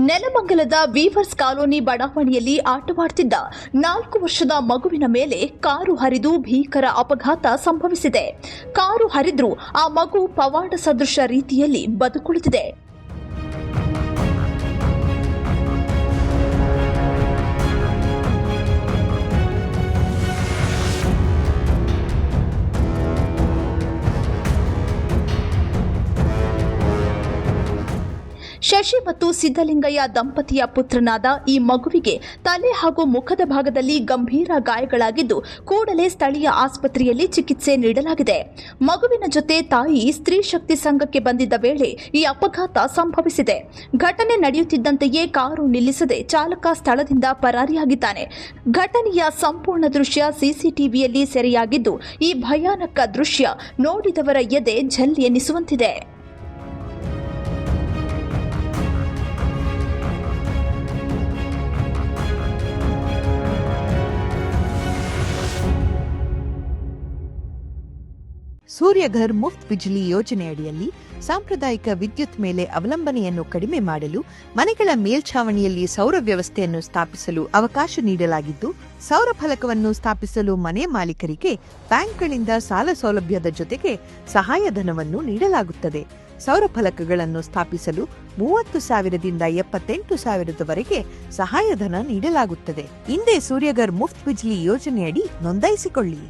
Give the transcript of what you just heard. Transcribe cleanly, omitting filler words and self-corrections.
ನೆಲಮಂಗಲದ viewers colony ಬಡಾವಣೆಯಲ್ಲಿ ಆಟವಾಡುತ್ತಿದ್ದ 4 ವರ್ಷದ ಮಗುವಿನ ಮೇಲೆ ಕಾರು ಹರಿದು ಭೀಕರ ಅಪಘಾತ ಸಂಭವಿಸಿದೆ. ಕಾರು ಹರಿದ್ರೂ ಆ ಮಗು ಪವಾಡ ಸದೃಶ ರೀತಿಯಲ್ಲಿ ಬದುಕುಳಿದಿದೆ. ಶಶಿ ಮತ್ತು ಸಿದ್ದಲಿಂಗಯ್ಯ ದಂಪತಿಯ ಪುತ್ರನಾದ ಈ ಮಗುವಿಗೆ ತಲೆ ಹಾಗೂ ಮುಖದ ಭಾಗದಲ್ಲಿ ಗಂಭೀರ ಗಾಯಗಳಾಗಿದ್ದು ಕೂಡಲೇ ಸ್ಥಳೀಯ ಆಸ್ಪತ್ರೆಯಲ್ಲಿ ಚಿಕಿತ್ಸೆ ನೀಡಲಾಗಿದೆ. ಮಗುವಿನ ಜೊತೆ ತಾಯಿ ಸ್ತ್ರೀ ಶಕ್ತಿ ಸಂಘಕ್ಕೆ ಬಂದಿದ್ದ ವೇಳೆ ಈ ಅಪಘಾತ ಸಂಭವಿಸಿದೆ. ಘಟನೆ ನಡೆಯುತ್ತಿದ್ದಂತೆಯೇ ಕಾರು ನಿಲ್ಲಿಸದೆ ಚಾಲಕ ಸ್ಥಳದಿಂದ ಪರಾರಿಯಾಗಿದ್ದಾನೆ. ಘಟನೆಯ ಸಂಪೂರ್ಣ ದೃಶ್ಯ ಸಿಸಿಟಿವಿಯಲ್ಲಿ ಸೆರೆಯಾಗಿದ್ದು ಈ ಭಯಾನಕ ದೃಶ್ಯ ನೋಡಿದವರ ಎದೆ ಝಲ್ ಎನ್ನಿಸುವಂತಿದೆ. ಸೂರ್ಯಘರ್ ಮುಫ್ತ್ ಬಿಜ್ಲಿ ಯೋಜನೆಯಡಿಯಲ್ಲಿ ಸಾಂಪ್ರದಾಯಿಕ ವಿದ್ಯುತ್ ಮೇಲೆ ಅವಲಂಬನೆಯನ್ನು ಕಡಿಮೆ ಮಾಡಲು ಮನೆಗಳ ಮೇಲ್ಛಾವಣಿಯಲ್ಲಿ ಸೌರ ವ್ಯವಸ್ಥೆಯನ್ನು ಸ್ಥಾಪಿಸಲು ಅವಕಾಶ ನೀಡಲಾಗಿದ್ದು, ಸೌರ ಫಲಕವನ್ನು ಸ್ಥಾಪಿಸಲು ಮನೆ ಮಾಲೀಕರಿಗೆ ಬ್ಯಾಂಕ್ಗಳಿಂದ ಸಾಲ ಸೌಲಭ್ಯದ ಜೊತೆಗೆ ಸಹಾಯಧನವನ್ನು ನೀಡಲಾಗುತ್ತದೆ. ಸೌರ ಫಲಕಗಳನ್ನು ಸ್ಥಾಪಿಸಲು 30,000ದಿಂದ 78,000ವರೆಗೆ ಸಹಾಯಧನ ನೀಡಲಾಗುತ್ತದೆ. ಹಿಂದೆ ಸೂರ್ಯಘರ್ ಮುಫ್ತ್ ಬಿಜ್ಲಿ ಯೋಜನೆಯಡಿ ನೋಂದಾಯಿಸಿಕೊಳ್ಳಿ.